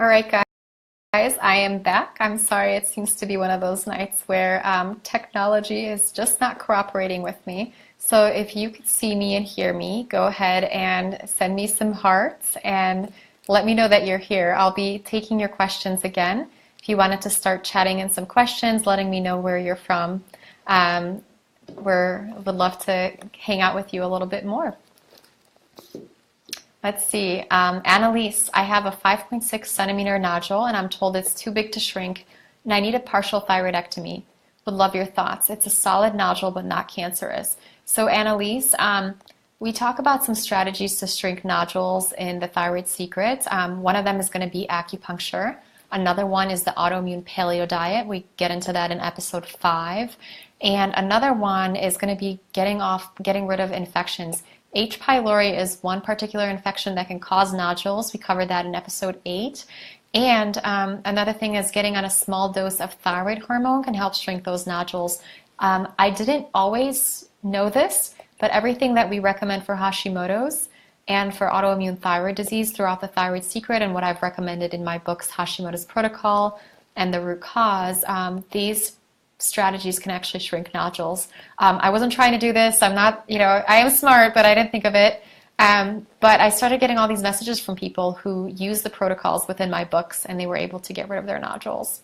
All right, guys, I am back. I'm sorry, it seems to be one of those nights where technology is just not cooperating with me. So if you could see me and hear me, go ahead and send me some hearts and let me know that you're here. I'll be taking your questions again. If you wanted to start chatting in some questions, letting me know where you're from, would love to hang out with you a little bit more. Let's see, Annalise, I have a 5.6 centimeter nodule and I'm told it's too big to shrink and I need a partial thyroidectomy. Would love your thoughts. It's a solid nodule but not cancerous. So Annalise, we talk about some strategies to shrink nodules in the Thyroid Secret. One of them is going to be acupuncture. Another one is the autoimmune paleo diet. We get into that in episode 5. And another one is going to be getting rid of infections. H. pylori is one particular infection that can cause nodules. We covered that in episode 8. And another thing is getting on a small dose of thyroid hormone can help shrink those nodules. I didn't always know this, but everything that we recommend for Hashimoto's and for autoimmune thyroid disease throughout the Thyroid Secret and what I've recommended in my books, Hashimoto's Protocol and The Root Cause, these strategies can actually shrink nodules. I wasn't trying to do this. I'm not, I am smart, but I didn't think of it. But I started getting all these messages from people who use the protocols within my books and they were able to get rid of their nodules.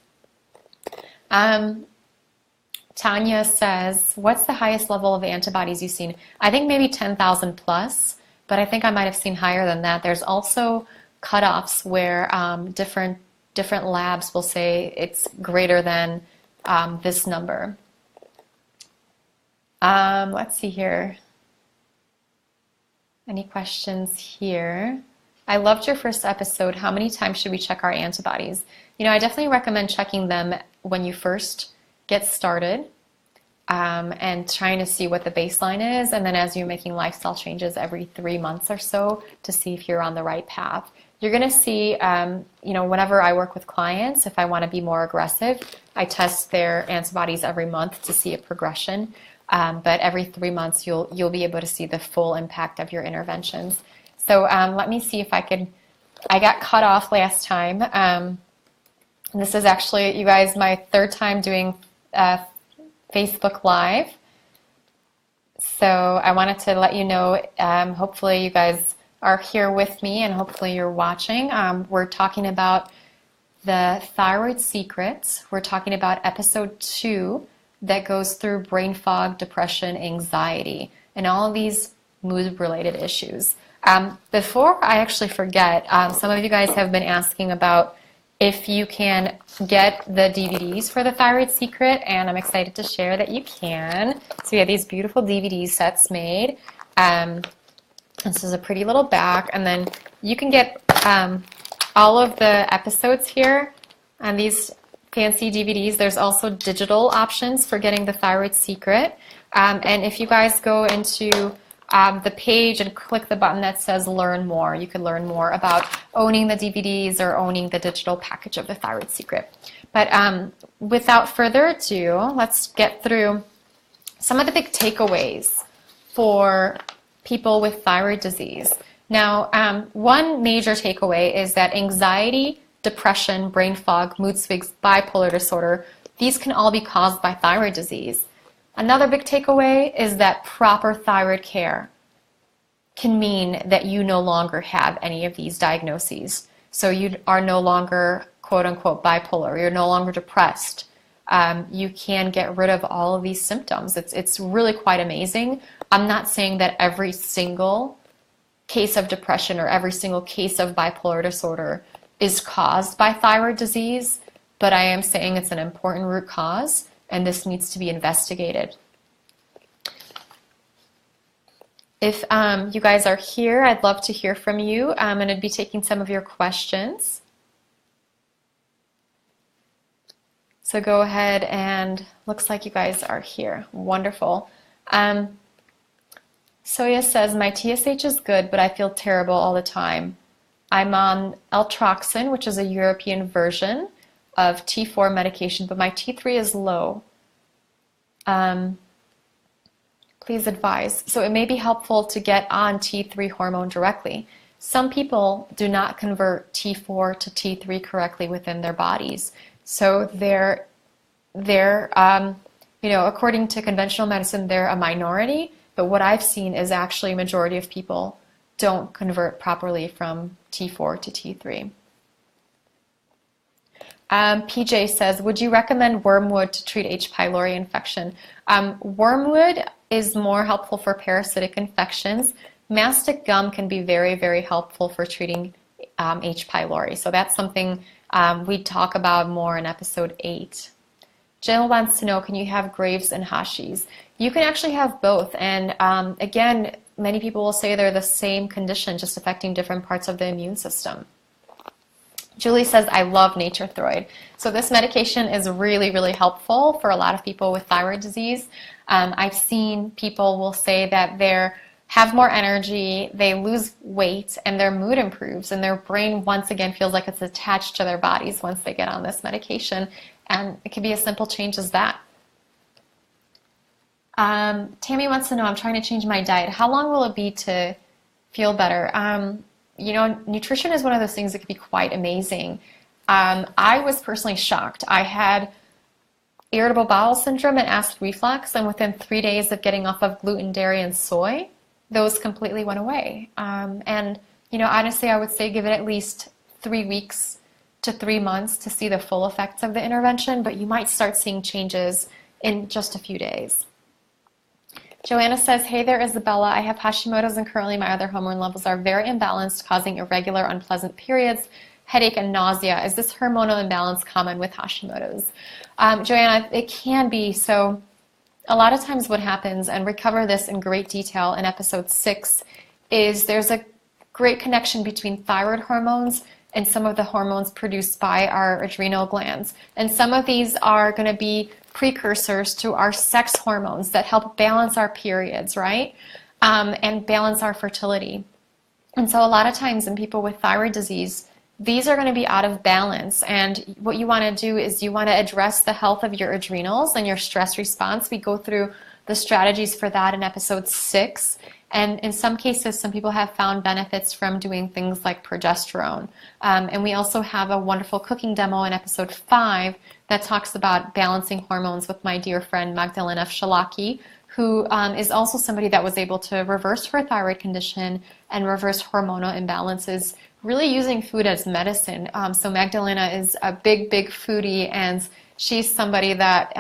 Tanya says, what's the highest level of antibodies you've seen? I think maybe 10,000 plus, but I think I might have seen higher than that. There's also cutoffs where different labs will say it's greater than this number. Let's see here. Any questions here? I loved your first episode. How many times should we check our antibodies? I definitely recommend checking them when you first get started and trying to see what the baseline is. And then as you're making lifestyle changes every 3 months or so to see if you're on the right path. You're going to see, whenever I work with clients, if I want to be more aggressive, I test their antibodies every month to see a progression. But every 3 months, you'll be able to see the full impact of your interventions. So let me see if I got cut off last time. And this is actually, you guys, my 3rd time doing Facebook Live. So I wanted to let you know, hopefully you guys are here with me and hopefully you're watching. We're talking about the Thyroid Secrets. We're talking about episode 2 that goes through brain fog, depression, anxiety, and all of these mood-related issues. Before I actually forget, some of you guys have been asking about if you can get the DVDs for the Thyroid Secret, and I'm excited to share that you can. So we have these beautiful DVD sets made. This is a pretty little back, and then you can get all of the episodes here on these fancy DVDs. There's also digital options for getting the Thyroid Secret. And if you guys go into the page and click the button that says Learn More, you can learn more about owning the DVDs or owning the digital package of the Thyroid Secret. But without further ado, let's get through some of the big takeaways for people with thyroid disease. Now, one major takeaway is that anxiety, depression, brain fog, mood swings, bipolar disorder, these can all be caused by thyroid disease. Another big takeaway is that proper thyroid care can mean that you no longer have any of these diagnoses. So you are no longer, quote unquote, bipolar, you're no longer depressed. You can get rid of all of these symptoms. It's really quite amazing. I'm not saying that every single case of depression or every single case of bipolar disorder is caused by thyroid disease, but I am saying it's an important root cause and this needs to be investigated. If you guys are here, I'd love to hear from you. I'm going to be taking some of your questions. So go ahead, and looks like you guys are here. Wonderful. Soya says, my TSH is good, but I feel terrible all the time. I'm on Eltroxin, which is a European version of T4 medication, but my T3 is low. Please advise. So it may be helpful to get on T3 hormone directly. some people do not convert T4 to T3 correctly within their bodies. So they're according to conventional medicine, they're a minority, but what I've seen is actually a majority of people don't convert properly from T4 to T3. PJ says, would you recommend wormwood to treat H. pylori infection? Wormwood is more helpful for parasitic infections. Mastic gum can be very, very helpful for treating H. pylori. So that's something we talk about more in episode 8. Jill wants to know, can you have Graves and Hashis? You can actually have both. And again, many people will say they're the same condition, just affecting different parts of the immune system. Julie says, I love Nature Thyroid. So this medication is really, really helpful for a lot of people with thyroid disease. I've seen people will say that they have more energy, they lose weight, and their mood improves, and their brain once again feels like it's attached to their bodies once they get on this medication. And it can be as simple change as that. Tammy wants to know, I'm trying to change my diet. How long will it be to feel better? Nutrition is one of those things that can be quite amazing. I was personally shocked. I had irritable bowel syndrome and acid reflux, and within 3 days of getting off of gluten, dairy, and soy, those completely went away. Honestly, I would say give it at least 3 weeks to 3 months to see the full effects of the intervention, but you might start seeing changes in just a few days. Joanna says, hey there, Isabella. I have Hashimoto's and currently my other hormone levels are very imbalanced, causing irregular, unpleasant periods, headache, and nausea. Is this hormonal imbalance common with Hashimoto's? Joanna, it can be. So a lot of times what happens, and we cover this in great detail in episode 6, is there's a great connection between thyroid hormones and some of the hormones produced by our adrenal glands. And some of these are going to be precursors to our sex hormones that help balance our periods, right? And balance our fertility. And so a lot of times in people with thyroid disease, these are going to be out of balance. And what you want to do is you want to address the health of your adrenals and your stress response. We go through the strategies for that in episode 6. And in some cases, some people have found benefits from doing things like progesterone. And we also have a wonderful cooking demo in episode 5 that talks about balancing hormones with my dear friend Magdalena Shalaki, who is also somebody that was able to reverse her thyroid condition and reverse hormonal imbalances, really using food as medicine. So Magdalena is a big, big foodie, and she's somebody that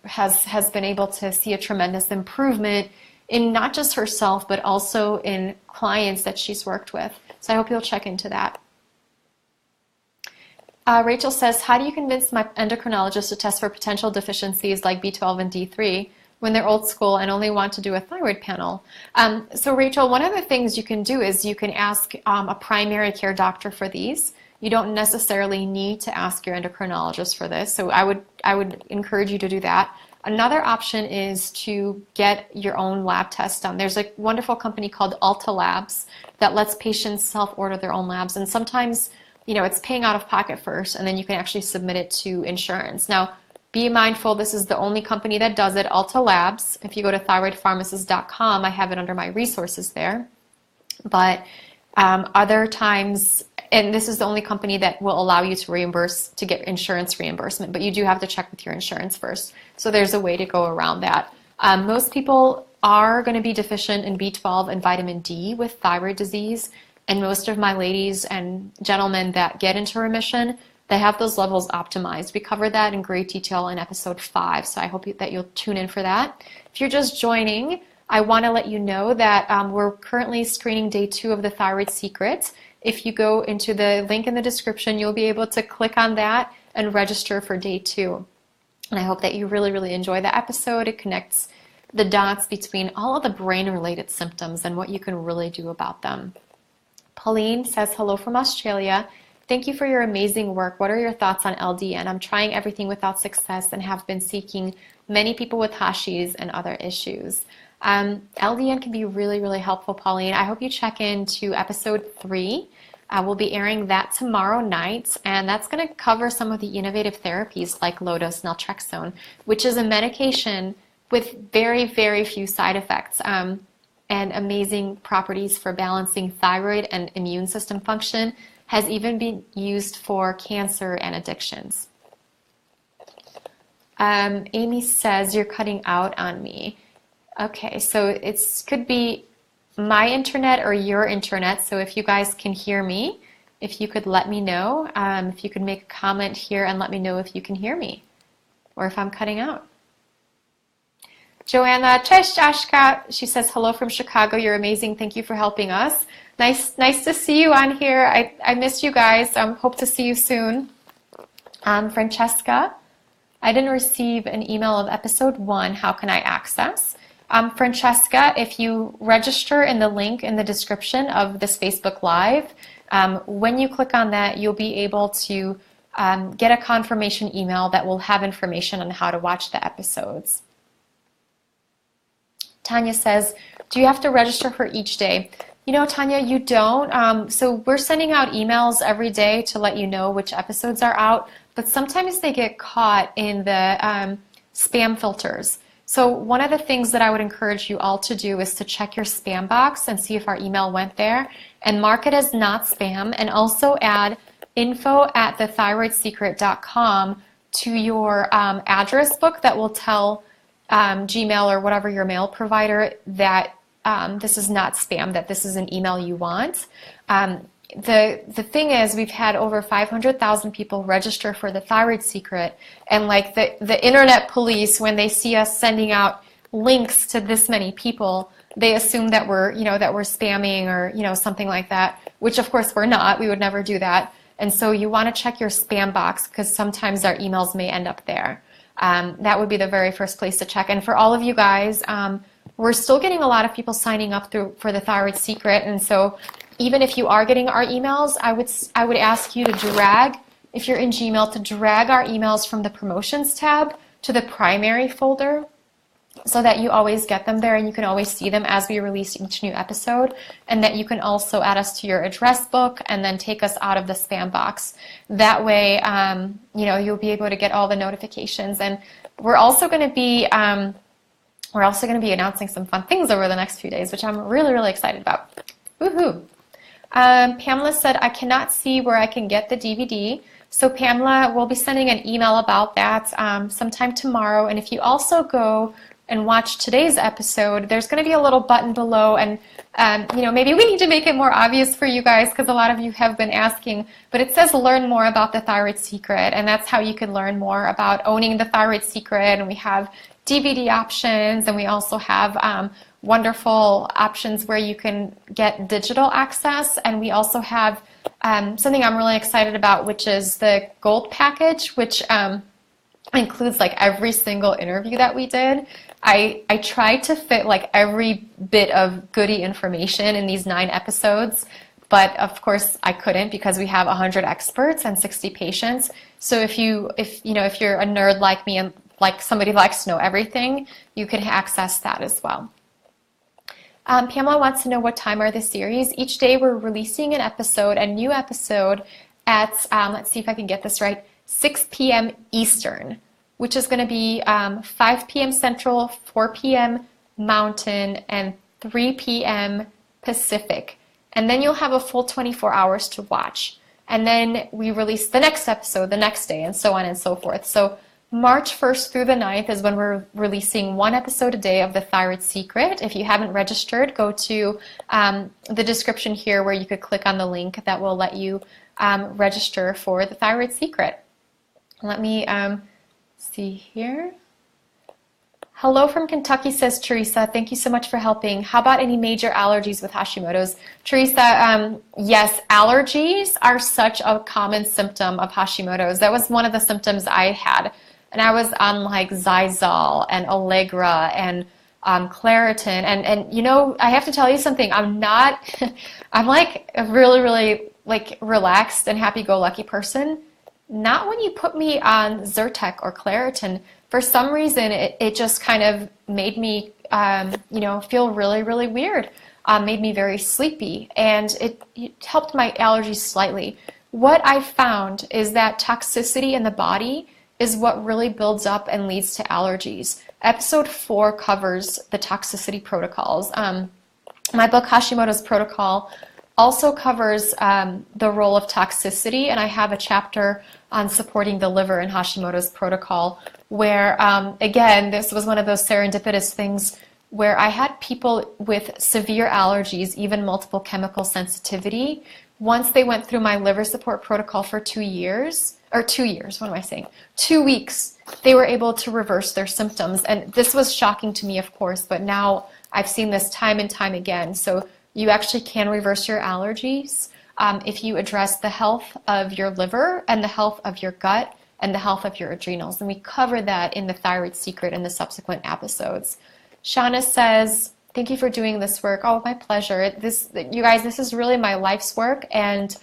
has been able to see a tremendous improvement in not just herself, but also in clients that she's worked with. So I hope you'll check into that. Rachel says, how do you convince my endocrinologist to test for potential deficiencies like B12 and D3 when they're old school and only want to do a thyroid panel? So Rachel, one of the things you can do is you can ask a primary care doctor for these. You don't necessarily need to ask your endocrinologist for this. So I would encourage you to do that. Another option is to get your own lab test done. There's a wonderful company called Alta Labs that lets patients self-order their own labs. And sometimes, it's paying out of pocket first, and then you can actually submit it to insurance. Now, be mindful, this is the only company that does it, Alta Labs. If you go to thyroidpharmacist.com, I have it under my resources there. But other times, and this is the only company that will allow you to get insurance reimbursement, but you do have to check with your insurance first. So there's a way to go around that. Most people are going to be deficient in B12 and vitamin D with thyroid disease, and most of my ladies and gentlemen that get into remission, they have those levels optimized. We covered that in great detail in episode 5, so I hope that you'll tune in for that. If you're just joining, I want to let you know that we're currently screening day 2 of the Thyroid Secret. If you go into the link in the description, you'll be able to click on that and register for day 2. And I hope that you really, really enjoy the episode. It connects the dots between all of the brain-related symptoms and what you can really do about them. Pauline says, hello from Australia. Thank you for your amazing work. What are your thoughts on LDN? I'm trying everything without success and have been seeking many people with Hashis and other issues. LDN can be really, really helpful, Pauline. I hope you check into episode 3. We'll be airing that tomorrow night, and that's going to cover some of the innovative therapies like low-dose naltrexone, which is a medication with very, very few side effects. and amazing properties for balancing thyroid and immune system function, has even been used for cancer and addictions. Amy says, you're cutting out on me. Okay, so it could be my internet or your internet. So if you guys can hear me, if you could let me know, if you could make a comment here and let me know if you can hear me or if I'm cutting out. Joanna, cześć Ashka. She says, hello from Chicago. You're amazing. Thank you for helping us. Nice to see you on here. I miss you guys. Hope to see you soon. Francesca, I didn't receive an email of episode 1. How can I access? Francesca, if you register in the link in the description of this Facebook Live, when you click on that, you'll be able to get a confirmation email that will have information on how to watch the episodes. Tanya says, do you have to register for each day? You know, Tanya, you don't. So we're sending out emails every day to let you know which episodes are out, but sometimes they get caught in the spam filters. So one of the things that I would encourage you all to do is to check your spam box and see if our email went there and mark it as not spam, and also add info@thethyroidsecret.com to your address book that will tell Gmail or whatever your mail provider that this is not spam, that this is an email you want. The thing is, we've had over 500,000 people register for the Thyroid Secret, and like the internet police, when they see us sending out links to this many people, they assume that we're spamming or something like that, which of course we're not. We would never do that. And so you want to check your spam box, because sometimes our emails may end up there. That would be the very first place to check. And for all of you guys, we're still getting a lot of people signing up for the Thyroid Secret, and so even if you are getting our emails, I would ask you to drag, if you're in Gmail, to drag our emails from the promotions tab to the primary folder, so that you always get them there and you can always see them as we release each new episode, and that you can also add us to your address book and then take us out of the spam box. That way, you'll be able to get all the notifications. And we're also going to be announcing some fun things over the next few days, which I'm really, really excited about. Woohoo! Pamela said, I cannot see where I can get the DVD. So Pamela, we'll be sending an email about that sometime tomorrow. And if you also go and watch today's episode, there's going to be a little button below, and maybe we need to make it more obvious for you guys, because a lot of you have been asking, but it says learn more about the Thyroid Secret, and that's how you can learn more about owning the Thyroid Secret. And we have DVD options, and we also have wonderful options where you can get digital access, and we also have something I'm really excited about, which is the gold package, which includes like every single interview that we did. I tried to fit like every bit of goodie information in these 9 episodes, but of course I couldn't, because we have 100 experts and 60 patients. So if you're a nerd like me and like somebody who likes to know everything, you can access that as well. Pamela wants to know, what time are the series? Each day we're releasing a new episode at, let's see if I can get this right, 6 p.m. Eastern, which is going to be 5 p.m. Central, 4 p.m. Mountain, and 3 p.m. Pacific. And then you'll have a full 24 hours to watch. And then we release the next episode the next day, and so on and so forth. So March 1st through the 9th is when we're releasing 1 episode a day of the Thyroid Secret. If you haven't registered, go to the description here, where you could click on the link that will let you register for the Thyroid Secret. Let me see here. Hello from Kentucky, says Teresa. Thank you so much for helping. How about any major allergies with Hashimoto's? Teresa, yes, allergies are such a common symptom of Hashimoto's. That was one of the symptoms I had. And I was on like Zysol and Allegra and Claritin. And I have to tell you something. I'm like a really, really like relaxed and happy-go-lucky person. Not when you put me on Zyrtec or Claritin. For some reason, it just kind of made me, feel really, really weird. Made me very sleepy, and it helped my allergies slightly. What I found is that toxicity in the body is what really builds up and leads to allergies. Episode 4 covers the toxicity protocols. My book, Hashimoto's Protocol, also covers the role of toxicity, and I have a chapter on supporting the liver in Hashimoto's Protocol, where, again, this was one of those serendipitous things where I had people with severe allergies, even multiple chemical sensitivity. Once they went through my liver support protocol for 2 years, or 2 years, what am I saying? 2 weeks, they were able to reverse their symptoms. And this was shocking to me, of course, but now I've seen this time and time again. So you actually can reverse your allergies if you address the health of your liver and the health of your gut and the health of your adrenals. And we cover that in the Thyroid Secret in the subsequent episodes. Shauna says, thank you for doing this work. Oh, my pleasure. You guys, this is really my life's work, and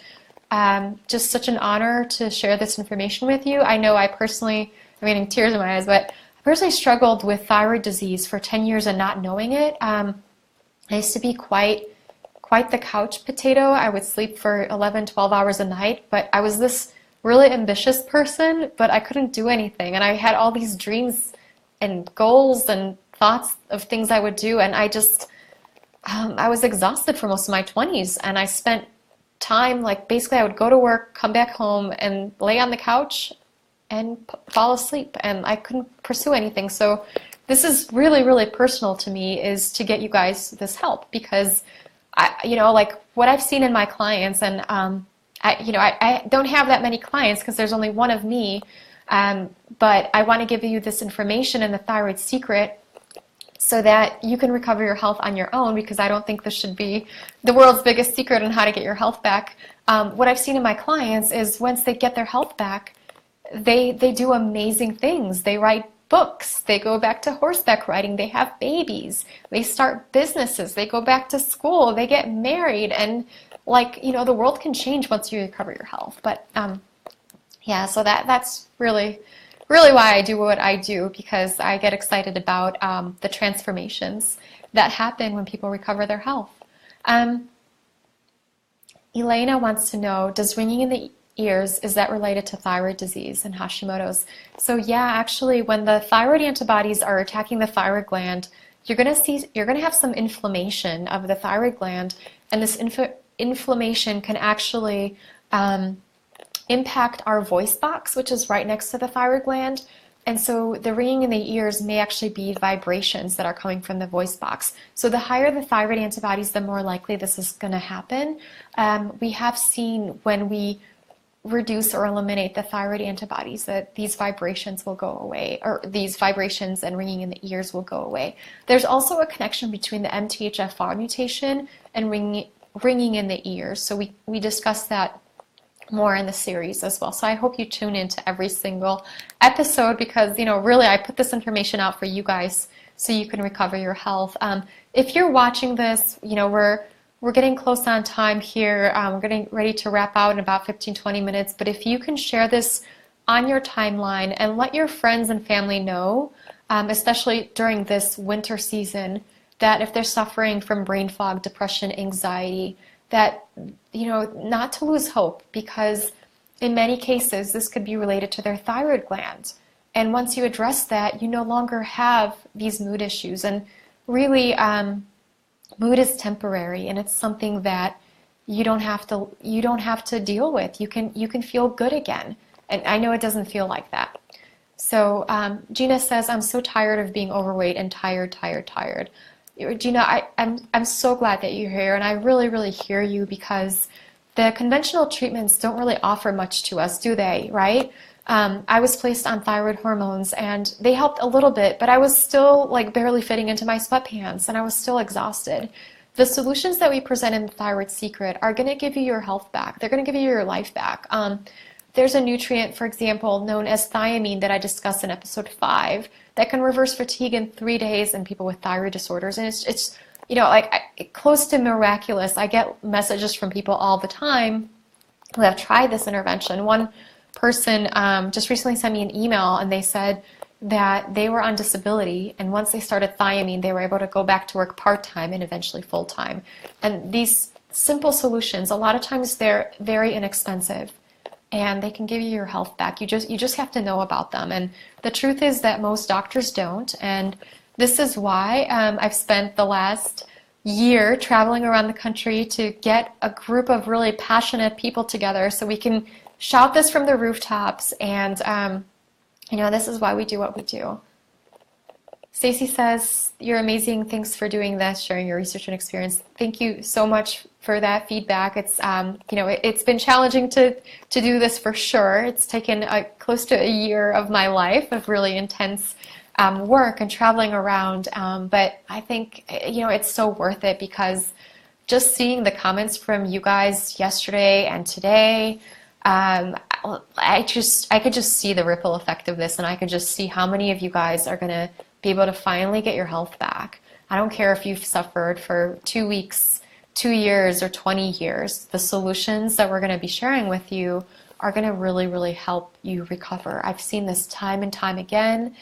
just such an honor to share this information with you. I know I personally, I'm getting tears in my eyes, but I personally struggled with thyroid disease for 10 years and not knowing it. I used to be quite the couch potato. I would sleep for 11, 12 hours a night, but I was this really ambitious person, but I couldn't do anything. And I had all these dreams and goals and thoughts of things I would do, and I just, I was exhausted for most of my 20s, and I spent time, like, basically I would go to work, come back home, and lay on the couch and fall asleep, and I couldn't pursue anything. So this is really, really personal to me, is to get you guys this help, because like what I've seen in my clients, and I don't have that many clients because there's only one of me, but I want to give you this information in the Thyroid Secret so that you can recover your health on your own, because I don't think this should be the world's biggest secret on how to get your health back. What I've seen in my clients is once they get their health back, they do amazing things. They write books, they go back to horseback riding, they have babies, they start businesses, they go back to school, they get married, and the world can change once you recover your health. But yeah, so that's really why I do what I do, because I get excited about the transformations that happen when people recover their health. Elena wants to know, does ringing in the ears, is that related to thyroid disease and Hashimoto's? So yeah, actually, when the thyroid antibodies are attacking the thyroid gland, you're going to have some inflammation of the thyroid gland, and this inflammation can actually impact our voice box, which is right next to the thyroid gland. And so the ringing in the ears may actually be vibrations that are coming from the voice box. So the higher the thyroid antibodies, the more likely this is going to happen. We have seen when we reduce or eliminate the thyroid antibodies that these vibrations will go away, or these vibrations and ringing in the ears will go away. There's also a connection between the MTHFR mutation and ringing in the ears. So we discussed that more in the series as well. So I hope you tune into every single episode, because really I put this information out for you guys so you can recover your health. If you're watching this, we're getting close on time here. We're getting ready to wrap out in about 15-20 minutes, but if you can share this on your timeline and let your friends and family know, especially during this winter season, that if they're suffering from brain fog, depression, anxiety, that, not to lose hope, because in many cases this could be related to their thyroid gland. And once you address that, you no longer have these mood issues. And really, mood is temporary, and it's something that you don't have to deal with. You can feel good again. And I know it doesn't feel like that. So Gina says, I'm so tired of being overweight and tired. Gina, I'm so glad that you're here, and I really, really hear you, because the conventional treatments don't really offer much to us, do they, right? I was placed on thyroid hormones, and they helped a little bit, but I was still barely fitting into my sweatpants, and I was still exhausted. The solutions that we present in the Thyroid Secret are going to give you your health back. They're going to give you your life back. There's a nutrient, for example, known as thiamine that I discussed in episode 5 that can reverse fatigue in 3 days in people with thyroid disorders. And it's close to miraculous. I get messages from people all the time who have tried this intervention. One person just recently sent me an email, and they said that they were on disability, and once they started thiamine, they were able to go back to work part-time and eventually full-time. And these simple solutions, a lot of times they're very inexpensive, and they can give you your health back. You just have to know about them. And the truth is that most doctors don't, and this is why I've spent the last year traveling around the country to get a group of really passionate people together so we can shout this from the rooftops. And, this is why we do what we do. Stacy says, you're amazing. Thanks for doing this, sharing your research and experience. Thank you so much for that feedback. It's, it's been challenging to do this for sure. It's taken close to a year of my life of really intense work and traveling around. But I think, it's so worth it because just seeing the comments from you guys yesterday and today, I could just see the ripple effect of this, and I could just see how many of you guys are going to be able to finally get your health back. I don't care if you've suffered for 2 weeks, 2 years, or 20 years. The solutions that we're going to be sharing with you are going to really, really help you recover. I've seen this time and time again.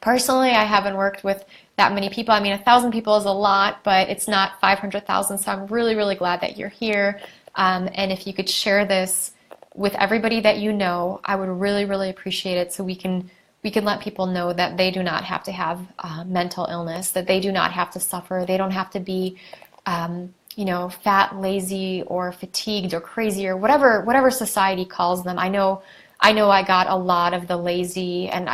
Personally, I haven't worked with that many people. I mean, 1,000 people is a lot, but it's not 500,000. So I'm really, really glad that you're here. And if you could share this with everybody that you know, I would really, really appreciate it, so we can let people know that they do not have to have mental illness, that they do not have to suffer. They don't have to be, fat, lazy, or fatigued, or crazy, or whatever society calls them. I know I got a lot of the lazy, and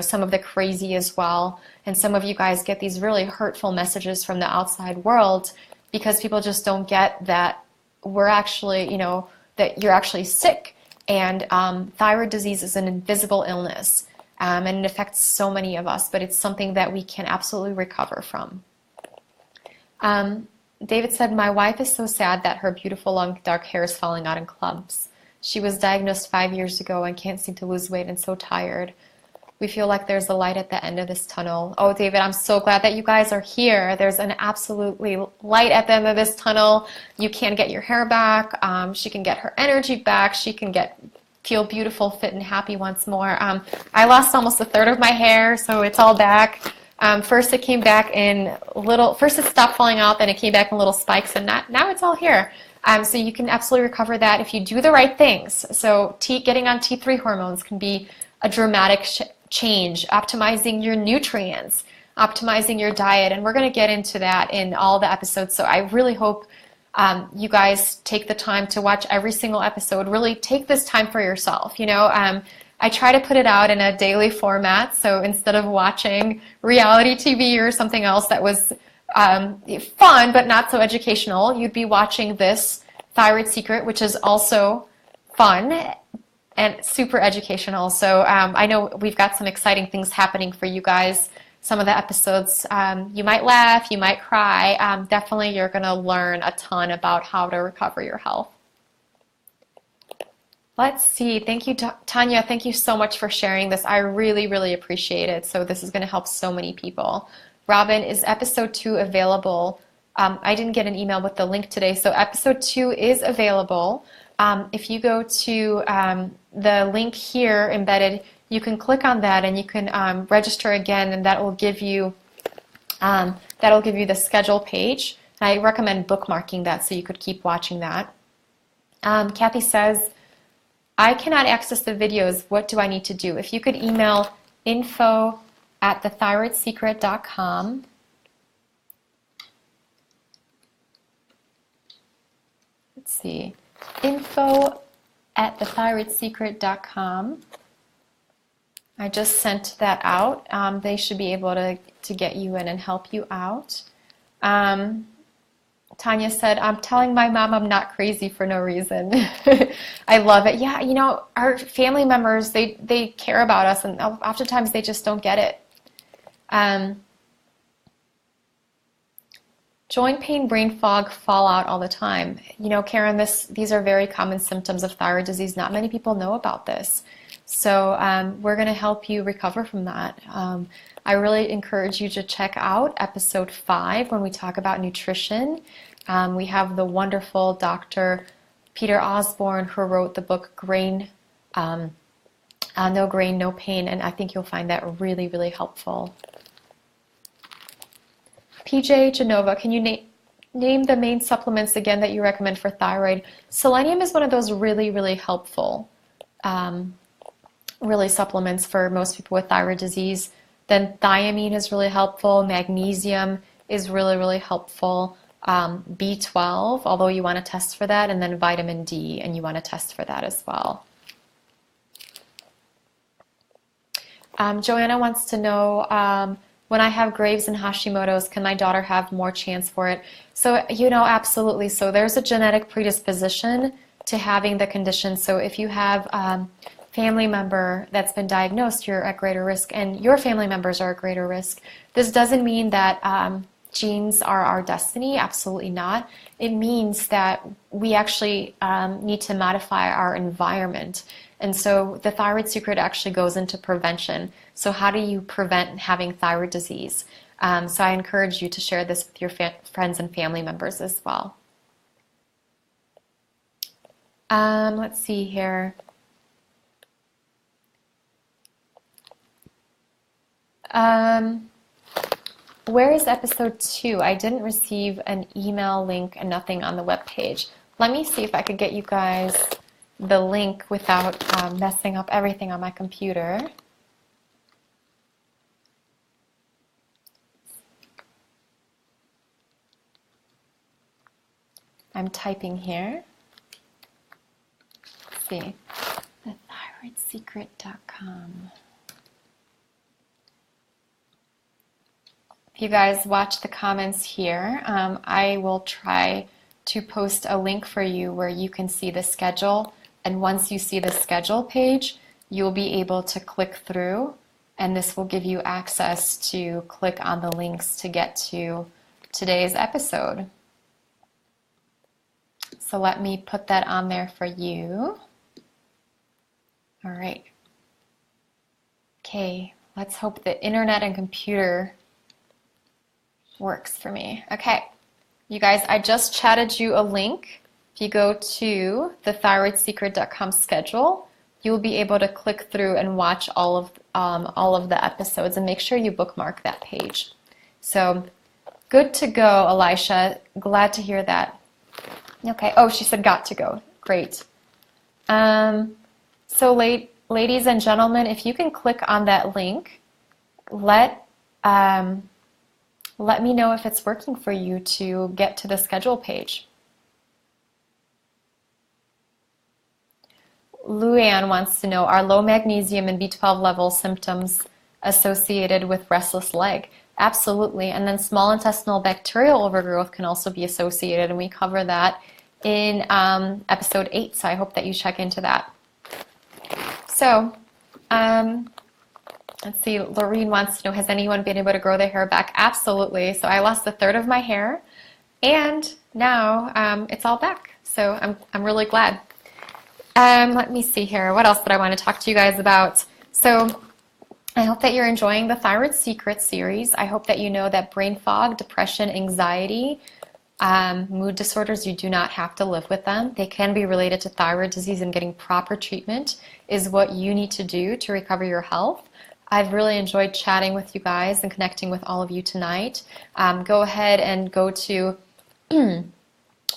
some of the crazy as well. And some of you guys get these really hurtful messages from the outside world because people just don't get that we're actually, that you're actually sick. And thyroid disease is an invisible illness, and it affects so many of us, but it's something that we can absolutely recover from. David said, my wife is so sad that her beautiful long dark hair is falling out in clumps. She was diagnosed 5 years ago and can't seem to lose weight and so tired. We feel like there's a light at the end of this tunnel. Oh, David, I'm so glad that you guys are here. There's an absolutely light at the end of this tunnel. You can get your hair back. She can get her energy back. She can feel beautiful, fit, and happy once more. I lost almost a third of my hair, so it's all back. First it came back in first it stopped falling out, then it came back in little spikes, and now it's all here. So you can absolutely recover that if you do the right things. So getting on T3 hormones can be a dramatic change, optimizing your nutrients, optimizing your diet, and we're going to get into that in all the episodes. So I really hope you guys take the time to watch every single episode. Really take this time for yourself. I try to put it out in a daily format, so instead of watching reality TV or something else that was fun but not so educational, you'd be watching this Thyroid Secret, which is also fun and super educational. So I know we've got some exciting things happening for you guys. Some of the episodes, you might laugh, you might cry. Definitely you're going to learn a ton about how to recover your health. Let's see. Thank you, Tanya. Thank you so much for sharing this. I really, really appreciate it. So this is going to help so many people. Robin, is episode 2 available? I didn't get an email with the link today. So episode 2 is available. If you go to the link here embedded, you can click on that and you can register again, and that will give you the schedule page. I recommend bookmarking that so you could keep watching that. Kathy says, I cannot access the videos. What do I need to do? If you could email info@thethyroidsecret.com. Let's see. info@thethyroidsecret.com. I just sent that out. They should be able to get you in and help you out. Tanya said, I'm telling my mom I'm not crazy for no reason. I love it. Yeah, our family members, they care about us, and oftentimes they just don't get it. Joint pain, brain fog, fallout all the time. Karen, these are very common symptoms of thyroid disease. Not many people know about this. So we're going to help you recover from that. I really encourage you to check out episode 5 when we talk about nutrition. We have the wonderful Dr. Peter Osborne, who wrote the book No Grain, No Pain, and I think you'll find that really, really helpful. PJ Genova, can you name the main supplements again that you recommend for thyroid? Selenium is one of those really, really helpful really supplements for most people with thyroid disease. Then thiamine is really helpful. Magnesium is really, really helpful. B12, although you want to test for that, and then vitamin D, and you want to test for that as well. Joanna wants to know, when I have Graves and Hashimoto's, can my daughter have more chance for it? So, absolutely. So there's a genetic predisposition to having the condition. So if you have family member that's been diagnosed, you're at greater risk, and your family members are at greater risk. This doesn't mean that genes are our destiny. Absolutely not. It means that we actually need to modify our environment. And so the Thyroid Secret actually goes into prevention. So how do you prevent having thyroid disease? So I encourage you to share this with your friends and family members as well. Let's see here. Where is episode 2? I didn't receive an email link and nothing on the web page. Let me see if I could get you guys the link without messing up everything on my computer. I'm typing here. Let's see. thethyroidsecret.com. If you guys watch the comments here, I will try to post a link for you where you can see the schedule. And once you see the schedule page, you'll be able to click through, and this will give you access to click on the links to get to today's episode. So let me put that on there for you. All right. Okay, let's hope the internet and computer works for me. Okay, you guys, I just chatted you a link. If you go to thethyroidsecret.com schedule, you'll be able to click through and watch all of the episodes, and make sure you bookmark that page. So good to go, Elisha. Glad to hear that. Okay. Oh, she said got to go. Great. So ladies and gentlemen, if you can click on that link, let me know if it's working for you to get to the schedule page. Luann wants to know, are low magnesium and B12 level symptoms associated with restless leg? Absolutely. And then small intestinal bacterial overgrowth can also be associated, and we cover that in episode 8. So I hope that you check into that. So, let's see, Lorene wants to know, has anyone been able to grow their hair back? Absolutely. So I lost a third of my hair, and now it's all back. So I'm really glad. Let me see here. What else did I want to talk to you guys about? So I hope that you're enjoying the Thyroid Secret series. I hope that you know that brain fog, depression, anxiety, mood disorders, you do not have to live with them. They can be related to thyroid disease, and getting proper treatment is what you need to do to recover your health. I've really enjoyed chatting with you guys and connecting with all of you tonight. Go ahead and go to the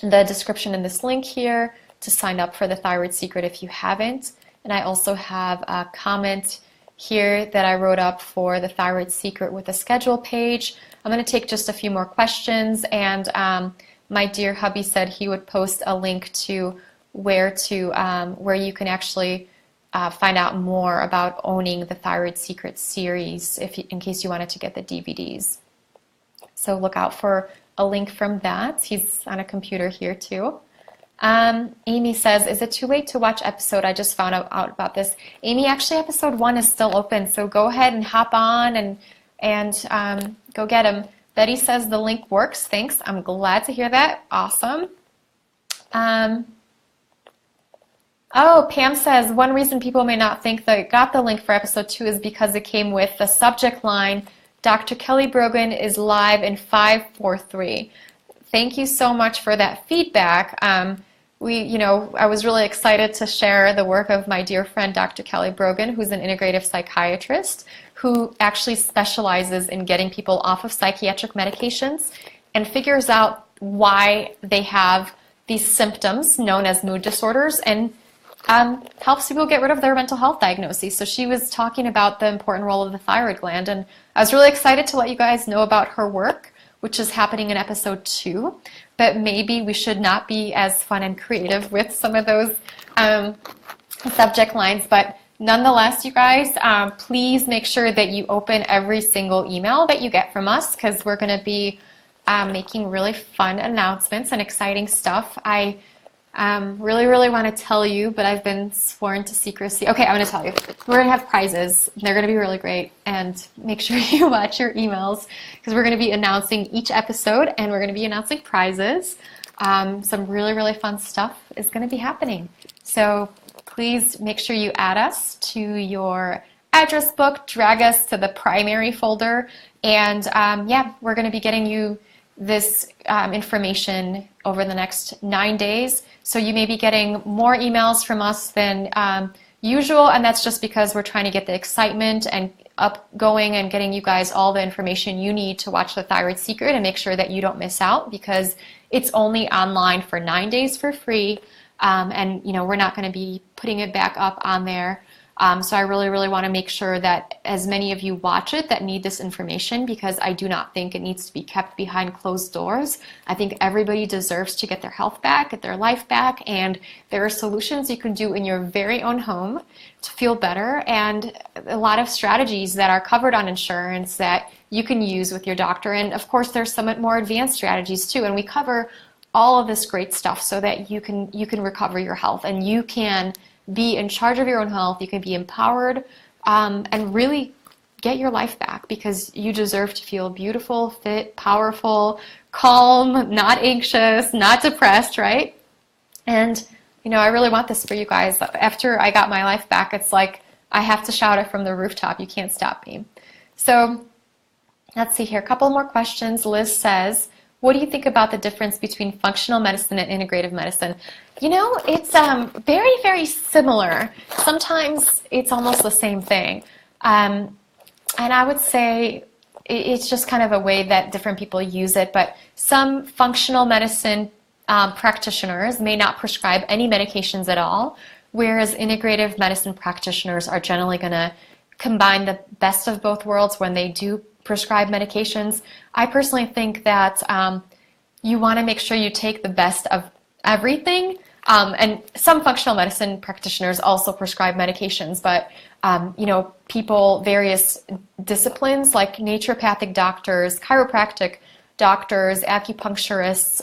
description in this link here to sign up for the Thyroid Secret if you haven't. And I also have a comment here that I wrote up for the Thyroid Secret with a schedule page. I'm going to take just a few more questions, and my dear hubby said he would post a link to where you can actually find out more about owning the Thyroid Secret series in case you wanted to get the DVDs. So look out for a link from that. He's on a computer here too. Amy says, is it too late to watch episode? I just found out about this. Amy, actually episode 1 is still open, so go ahead and hop on and go get them. Betty says the link works. Thanks. I'm glad to hear that. Awesome. Oh, Pam says, one reason people may not think they got the link for episode 2 is because it came with the subject line, Dr. Kelly Brogan is live in 543. Thank you so much for that feedback. I was really excited to share the work of my dear friend, Dr. Kelly Brogan, who's an integrative psychiatrist who actually specializes in getting people off of psychiatric medications and figures out why they have these symptoms known as mood disorders, and helps people get rid of their mental health diagnoses. So she was talking about the important role of the thyroid gland, and I was really excited to let you guys know about her work, which is happening in episode 2. But maybe we should not be as fun and creative with some of those subject lines. But nonetheless, you guys, please make sure that you open every single email that you get from us, because we're going to be making really fun announcements and exciting stuff. I really want to tell you, but I've been sworn to secrecy. Okay, I'm going to tell you. We're going to have prizes. They're going to be really great, and make sure you watch your emails, because we're going to be announcing each episode, and we're going to be announcing prizes. Some really fun stuff is going to be happening. So please make sure you add us to your address book, drag us to the primary folder, and yeah, we're going to be getting you this information over the next 9 days. So you may be getting more emails from us than usual, and that's just because we're trying to get the excitement and going and getting you guys all the information you need to watch The Thyroid Secret and make sure that you don't miss out, because it's only online for 9 days for free, and we're not going to be putting it back up on there. So I really want to make sure that as many of you watch it that need this information, because I do not think it needs to be kept behind closed doors. I think everybody deserves to get their health back, get their life back, and there are solutions you can do in your very own home to feel better, and a lot of strategies that are covered on insurance that you can use with your doctor. And of course, there's some more advanced strategies too, and we cover all of this great stuff so that you can recover your health, and you can be in charge of your own health. You can be empowered and really get your life back, because you deserve to feel beautiful, fit, powerful, calm, not anxious, not depressed, right? And I really want this for you guys. After I got my life back, it's like I have to shout it from the rooftop. You can't stop me. So let's see here. A couple more questions. Liz says, what do you think about the difference between functional medicine and integrative medicine? It's very similar. Sometimes it's almost the same thing. And I would say it's just kind of a way that different people use it. But some functional medicine practitioners may not prescribe any medications at all, whereas integrative medicine practitioners are generally going to combine the best of both worlds when they do prescribe medications. I personally think that you want to make sure you take the best of everything. And some functional medicine practitioners also prescribe medications, but people, various disciplines like naturopathic doctors, chiropractic doctors, acupuncturists,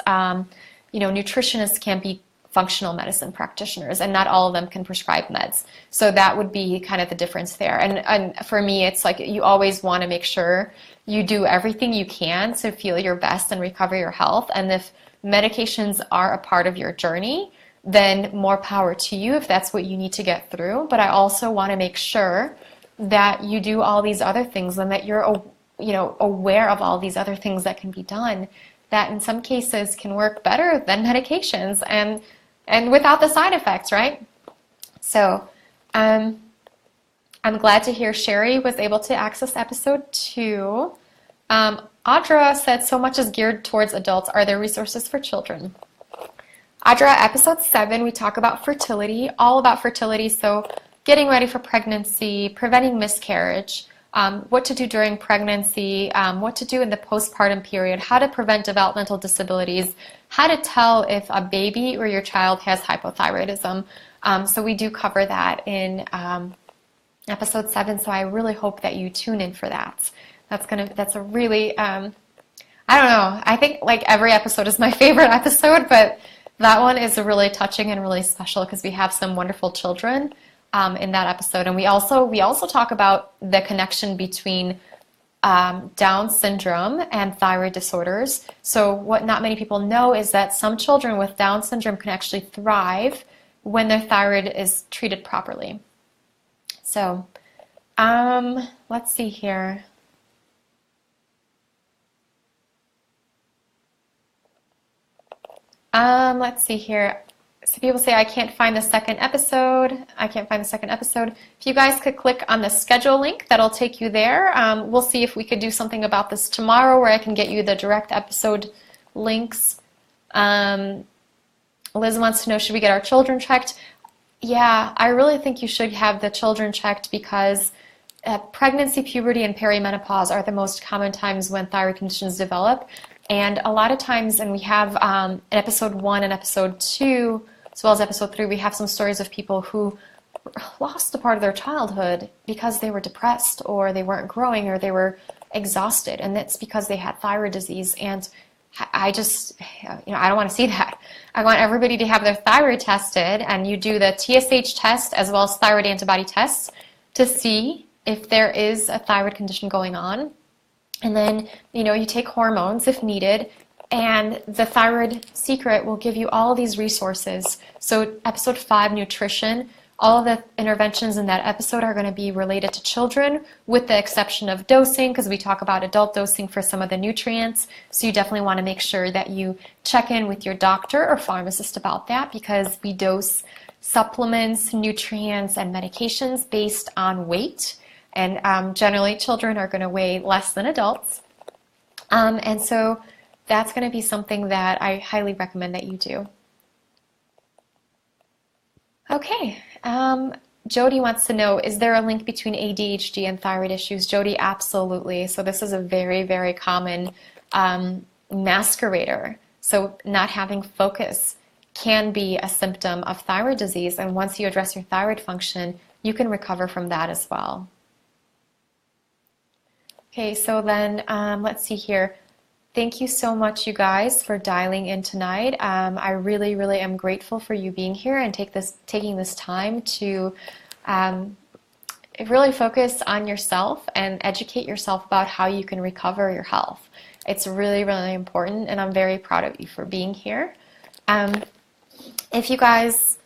nutritionists can be functional medicine practitioners, and not all of them can prescribe meds. So that would be kind of the difference there. And for me, it's like you always want to make sure you do everything you can to feel your best and recover your health. And if medications are a part of your journey, then more power to you if that's what you need to get through. But I also want to make sure that you do all these other things, and that you're aware of all these other things that can be done that in some cases can work better than medications and without the side effects, right? So I'm glad to hear Sherry was able to access episode 2. Audra said, so much is geared towards adults. Are there resources for children? Audra, episode 7, we talk about fertility, all about fertility. So getting ready for pregnancy, preventing miscarriage, what to do during pregnancy, what to do in the postpartum period, how to prevent developmental disabilities, how to tell if a baby or your child has hypothyroidism. So we do cover that in episode 7. So I really hope that you tune in for that. That's a really, I don't know, I think like every episode is my favorite episode, but that one is really touching and really special because we have some wonderful children in that episode. And we also talk about the connection between Down syndrome and thyroid disorders. So what not many people know is that some children with Down syndrome can actually thrive when their thyroid is treated properly. So let's see here. Let's see here. So people say, I can't find the second episode. If you guys could click on the schedule link, that'll take you there. We'll see if we could do something about this tomorrow where I can get you the direct episode links. Liz wants to know, should we get our children checked? Yeah, I really think you should have the children checked because pregnancy, puberty, and perimenopause are the most common times when thyroid conditions develop. And a lot of times, and we have in episode 1 and episode 2, as well as episode 3, we have some stories of people who lost a part of their childhood because they were depressed or they weren't growing or they were exhausted. And that's because they had thyroid disease. And I just, I don't want to see that. I want everybody to have their thyroid tested, and you do the TSH test as well as thyroid antibody tests to see if there is a thyroid condition going on. And then, you take hormones if needed, and the Thyroid Secret will give you all of these resources. So episode 5, nutrition, all of the interventions in that episode are going to be related to children with the exception of dosing, because we talk about adult dosing for some of the nutrients. So you definitely want to make sure that you check in with your doctor or pharmacist about that, because we dose supplements, nutrients, and medications based on weight. And generally children are going to weigh less than adults. And so that's going to be something that I highly recommend that you do. Okay, Jody wants to know, is there a link between ADHD and thyroid issues? Jody, absolutely. So this is a very, very common masquerader. So not having focus can be a symptom of thyroid disease, and once you address your thyroid function, you can recover from that as well. Okay, so then let's see here. Thank you so much, you guys, for dialing in tonight. I really, really am grateful for you being here and taking this time to really focus on yourself and educate yourself about how you can recover your health. It's really, really important, and I'm very proud of you for being here. If you guys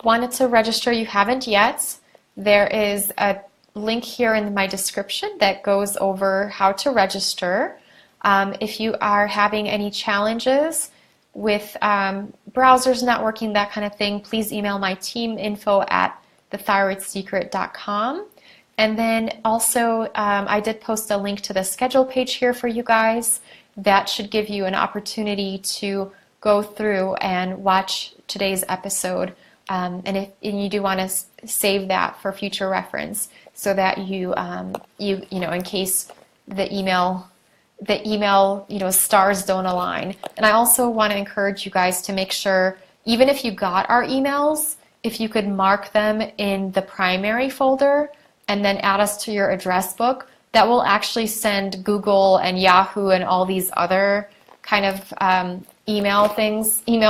wanted to register, you haven't yet, there is a link here in my description that goes over how to register. If you are having any challenges with browsers not working, that kind of thing, please email my team, info@thethyroidsecret.com. And then also, I did post a link to the schedule page here for you guys. That should give you an opportunity to go through and watch today's episode. And you do want to save that for future reference, so that you in case the email stars don't align. And I also want to encourage you guys to make sure, even if you got our emails, if you could mark them in the primary folder and then add us to your address book, that will actually send Google and Yahoo and all these other kind of email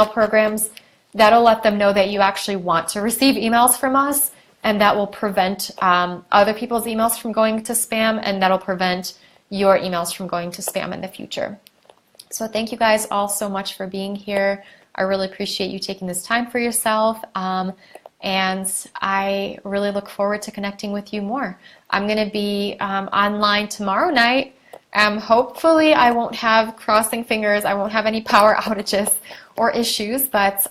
programs, that'll let them know that you actually want to receive emails from us, and that will prevent other people's emails from going to spam, and that'll prevent your emails from going to spam in the future. So thank you guys all so much for being here. I really appreciate you taking this time for yourself, and I really look forward to connecting with you more. I'm going to be online tomorrow night. Hopefully I won't have, crossing fingers, I won't have any power outages or issues, but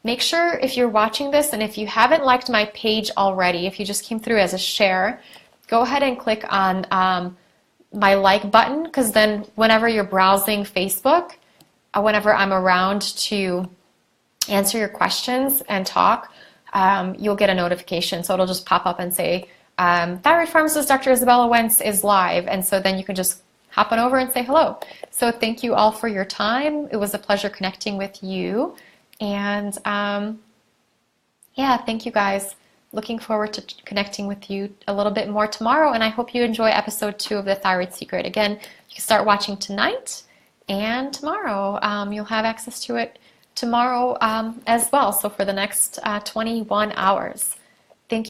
make sure if you're watching this, and if you haven't liked my page already, if you just came through as a share, go ahead and click on my like button, because then whenever you're browsing Facebook, whenever I'm around to answer your questions and talk, you'll get a notification. So it'll just pop up and say, Thyroid Pharmacist Dr. Isabella Wentz is live. And so then you can just hop on over and say hello. So thank you all for your time. It was a pleasure connecting with you. And yeah, thank you guys. Looking forward to connecting with you a little bit more tomorrow, and I hope you enjoy episode 2 of The Thyroid Secret. Again, you can start watching tonight and tomorrow. You'll have access to it tomorrow as well, so for the next 21 hours.